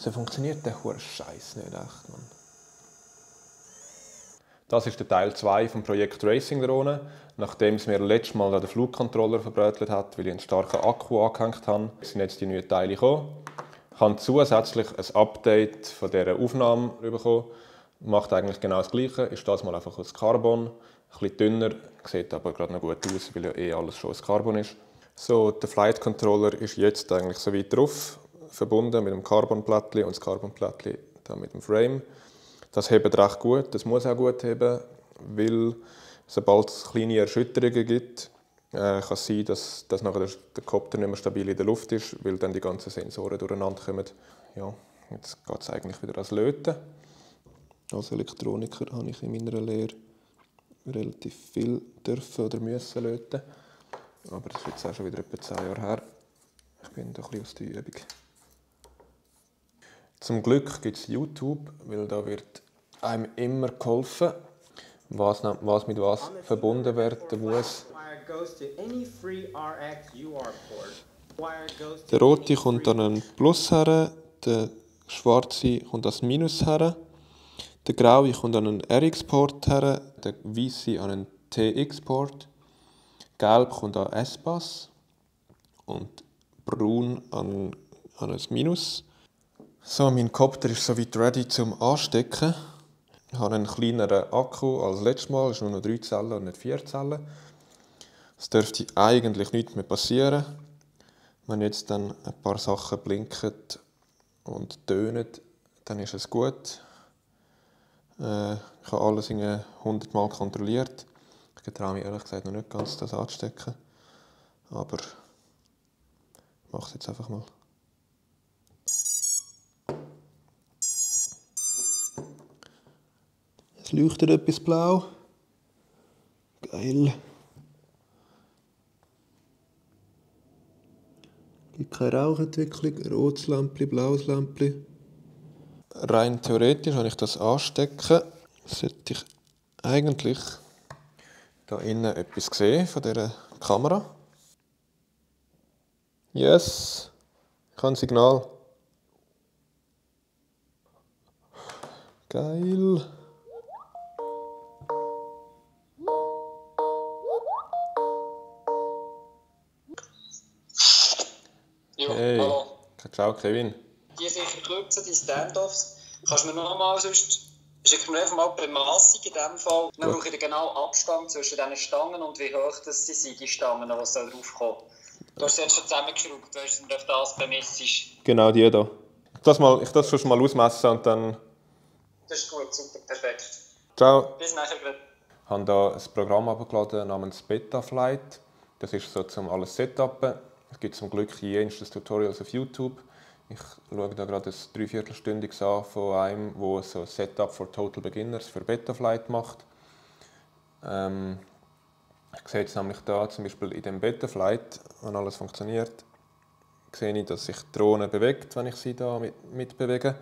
So funktioniert der hure Scheiß nicht echt, Mann. Das ist der Teil 2 vom Projekt Racing Drohne. Nachdem es mir letztes Mal den Flugcontroller verbrötelt hat, weil ich einen starken Akku angehängt habe, sind jetzt die neuen Teile gekommen. Ich habe zusätzlich ein Update von dieser Aufnahme bekommen. Macht eigentlich genau das Gleiche, ist das mal einfach aus Carbon. Ein bisschen dünner, sieht aber gerade noch gut aus, weil ja eh alles schon aus Carbon ist. So, der Flight Controller ist jetzt eigentlich so weit drauf, verbunden mit dem Carbon-Plättchen und das Carbon-Plättchen dann mit dem Frame. Das hebt recht gut, das muss auch gut heben, weil sobald es kleine Erschütterungen gibt, kann es sein, dass nachher der Kopter nicht mehr stabil in der Luft ist, weil dann die ganzen Sensoren durcheinander kommen. Ja, jetzt geht es eigentlich wieder ans Löten. Als Elektroniker habe ich in meiner Lehre relativ viel dürfen oder müssen löten. Aber das ist jetzt auch schon wieder etwa 10 Jahre her. Ich bin da ein bisschen aus der Übung. Zum Glück gibt es YouTube, weil da wird einem immer geholfen, was mit was verbunden werden muss. Der rote kommt an einen Plus her, der schwarze kommt an das Minus her, der graue kommt an einen RX-Port her, der weiße an einen TX-Port, gelb kommt an S-Pass und braun an ein Minus. So, mein Kopter ist soweit ready zum Anstecken. Ich habe einen kleineren Akku als letztes Mal, es ist nur noch 3 Zellen und nicht 4 Zellen. Es dürfte eigentlich nichts mehr passieren. Wenn jetzt dann ein paar Sachen blinken und tönen, dann ist es gut. Ich habe alles 100 Mal kontrolliert. Ich traue mich ehrlich gesagt noch nicht ganz, das anzustecken. Aber ich mache es jetzt einfach mal. Es leuchtet etwas blau. Geil. Es gibt keine Rauchentwicklung, rotes Lämpchen, blaues Lämpchen. Rein theoretisch, wenn ich das anstecke, sollte ich eigentlich da innen etwas sehen von dieser Kamera. Yes, ich habe ein Signal. Geil. Jo, Hey, hallo. ciao Kevin. Die sicher kürzen, die Standoffs. Kannst du mir nochmal sonst schicken wir einfach mal die Bemassung in diesem Fall. Dann brauche ich den genauen Abstand zwischen diesen Stangen und wie hoch das sind, die Stangen, die da drauf kommen. Du hast sie jetzt schon zusammengeschraubt, weißt du, auf das bemessst. Genau, die hier. Ich das schon mal ausmessen und dann... Das ist gut, super, perfekt. Ciao. Bis nachher. Ich habe hier ein Programm heruntergeladen namens Betaflight. Das ist so zum alles Setupen. Es gibt zum Glück jedes Tutorials auf YouTube. Ich schaue da gerade ein 3/4-stündiges an von einem, der so ein Setup for Total Beginners für Betaflight macht. Ich sehe jetzt nämlich da zum Beispiel in dem Betaflight, wenn alles funktioniert, sehe ich, dass sich die Drohne bewegt, wenn ich sie da mitbewege.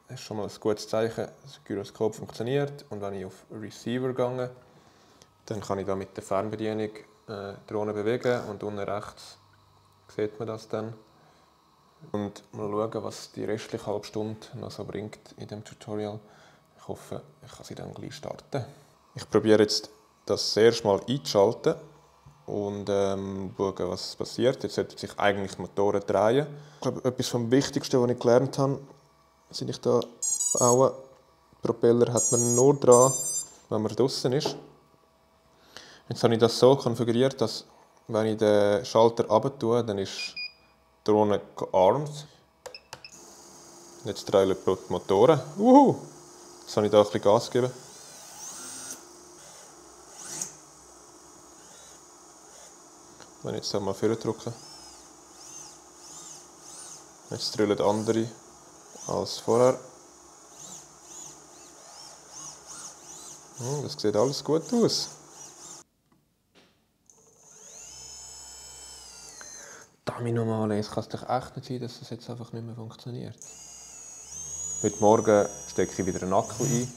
Das ist schon mal ein gutes Zeichen, das Gyroskop funktioniert. Und wenn ich auf Receiver gehe, dann kann ich da mit der Fernbedienung die Drohne bewegen und unten rechts sieht man das dann. Und mal schauen, was die restliche halbe Stunde noch so bringt in dem Tutorial. Ich hoffe, ich kann sie dann gleich starten. Ich probiere jetzt das erste Mal einzuschalten und schauen, was passiert. Jetzt sollten sich eigentlich die Motoren drehen. Ich glaube, etwas vom Wichtigsten, was ich gelernt habe, seit ich hier baue, Propeller hat man nur dran, wenn man draußen ist. Jetzt habe ich das so konfiguriert, dass wenn ich den Schalter runter tue, dann ist die Drohne gearmt. Jetzt drehen die Motoren. Jetzt habe ich da ein bisschen Gas gegeben. Wenn ich jetzt mal vorne drücke. Jetzt drüllen andere als vorher. Das sieht alles gut aus. Damit nochmal, es kann doch echt nicht sein, dass das jetzt einfach nicht mehr funktioniert. Heute Morgen stecke ich wieder einen Akku ein.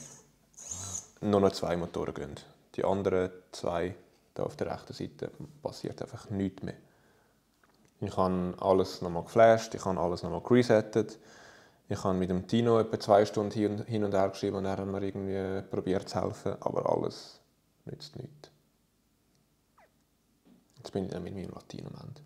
Nur noch 2 Motoren gehen. Die anderen 2 hier auf der rechten Seite passiert einfach nichts mehr. Ich habe alles nochmal geflasht, ich habe alles nochmal geresettet. Ich habe mit dem Tino etwa 2 Stunden hin und her geschrieben und er hat mir irgendwie probiert zu helfen, aber alles nützt nichts. Jetzt bin ich dann mit meinem Latein am Ende.